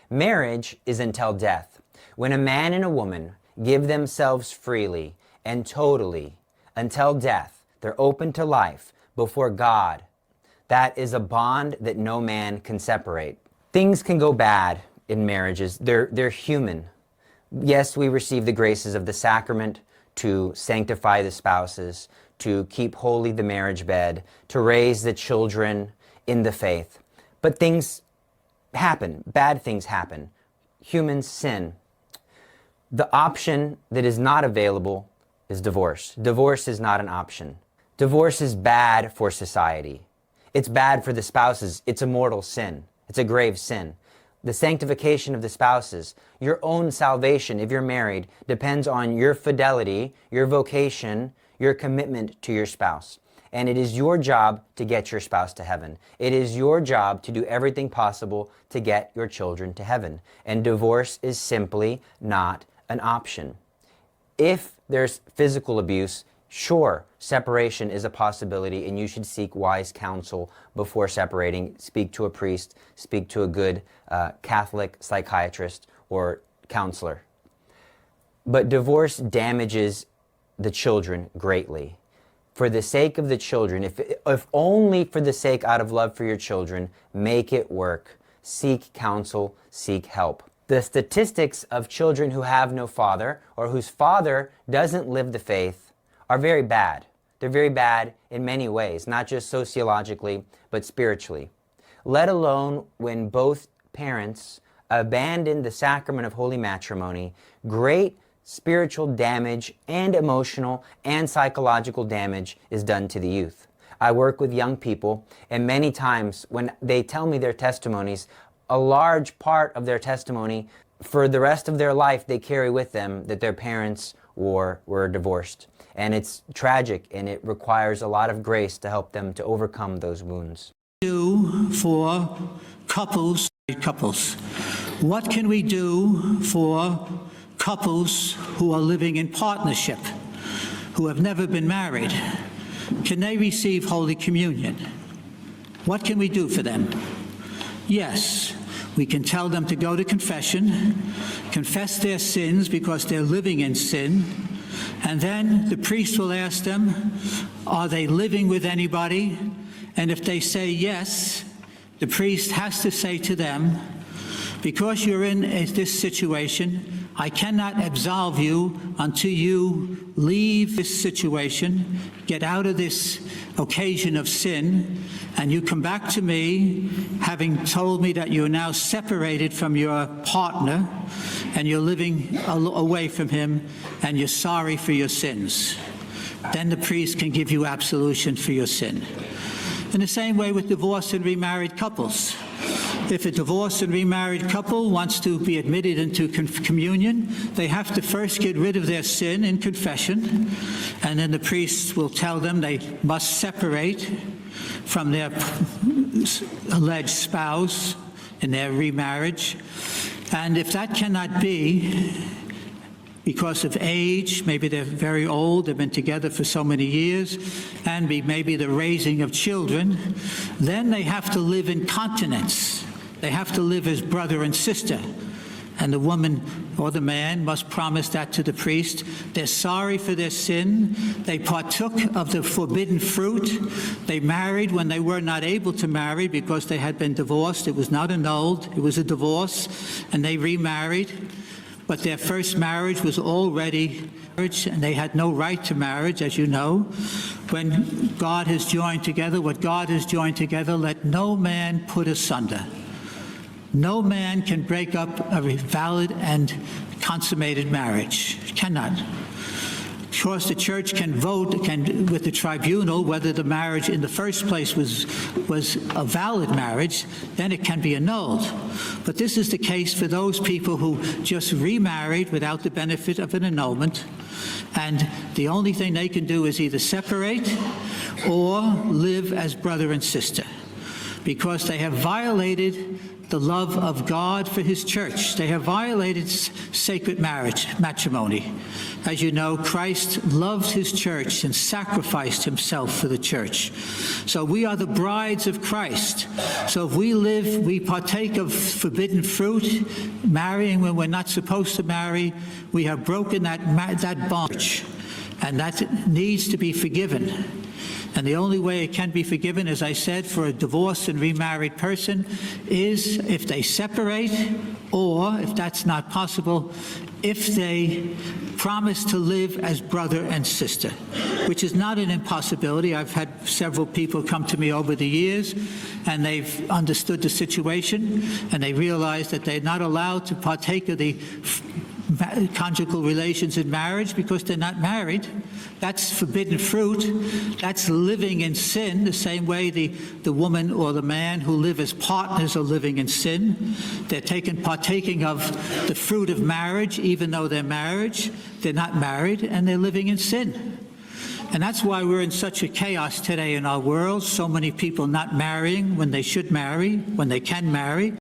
Marriage is until death. When a man and a woman give themselves freely and totally until death, they're open to life before God. That is a bond that no man can separate. Things can go bad in marriages. They're human. Yes, we receive the graces of the sacrament to sanctify the spouses, to keep holy the marriage bed, to raise the children in the faith. But things happen. Bad things happen. Humans sin. The option that is not available is divorce. Divorce is not an option. Divorce is bad for society. It's bad for the spouses. It's a mortal sin. It's a grave sin. The sanctification of the spouses, your own salvation, if you're married, depends on your fidelity, your vocation, your commitment to your spouse. And it is your job to get your spouse to heaven. It is your job to do everything possible to get your children to heaven. And divorce is simply not an option. If there's physical abuse, sure, separation is a possibility, and you should seek wise counsel before separating. Speak to a priest, speak to a good Catholic psychiatrist or counselor. But divorce damages the children greatly. For the sake of the children, if only for the sake out of love for your children, make it work. Seek counsel, seek help. The statistics of children who have no father or whose father doesn't live the faith are very bad. They're very bad in many ways, not just sociologically, but spiritually. Let alone when both parents abandon the sacrament of holy matrimony, great spiritual damage and emotional and psychological damage is done to the youth. I work with young people, and many times when they tell me their testimonies, a large part of their testimony for the rest of their life they carry with them that their parents were divorced. And it's tragic, and it requires a lot of grace to help them to overcome those wounds. Do for couples. What can we do for couples who are living in partnership, who have never been married? Can they receive Holy Communion? What can we do for them? Yes, we can tell them to go to confession, confess their sins because they're living in sin, and then the priest will ask them, are they living with anybody? And if they say yes, the priest has to say to them, because you're in this situation, I cannot absolve you until you leave this situation, get out of this occasion of sin, and you come back to me, having told me that you're now separated from your partner, and you're living away from him, and you're sorry for your sins. Then the priest can give you absolution for your sin. In the same way with divorced and remarried couples. If a divorced and remarried couple wants to be admitted into communion, they have to first get rid of their sin in confession, and then the priest will tell them they must separate from their alleged spouse in their remarriage. And if that cannot be, because of age, maybe they're very old, they've been together for so many years, and maybe the raising of children, then they have to live in continence. They have to live as brother and sister. And the woman or the man must promise that to the priest. They're sorry for their sin. They partook of the forbidden fruit. They married when they were not able to marry because they had been divorced. It was not annulled. It was a divorce. And they remarried. But their first marriage was already marriage, and they had no right to marriage, as you know. When God has joined together, what God has joined together, let no man put asunder. No man can break up a valid and consummated marriage. Cannot. Of course, the church can vote with the tribunal whether the marriage in the first place was a valid marriage, then it can be annulled. But this is the case for those people who just remarried without the benefit of an annulment, and the only thing they can do is either separate or live as brother and sister, because they have violated the love of God for his church. They have violated sacred marriage, matrimony. As you know, Christ loved his church and sacrificed himself for the church. So we are the brides of Christ. So if we partake of forbidden fruit, marrying when we're not supposed to marry, we have broken that bondage, and that needs to be forgiven. And the only way it can be forgiven, as I said, for a divorced and remarried person is if they separate, or, if that's not possible, if they promise to live as brother and sister, which is not an impossibility. I've had several people come to me over the years, and they've understood the situation, and they realize that they're not allowed to partake of the conjugal relations in marriage because they're not married. That's forbidden fruit. That's living in sin, the same way the woman or the man who live as partners are living in sin. They're partaking of the fruit of marriage, even though they're not married, and they're living in sin. And that's why we're in such a chaos today in our world. So many people not marrying when they should marry, when they can marry.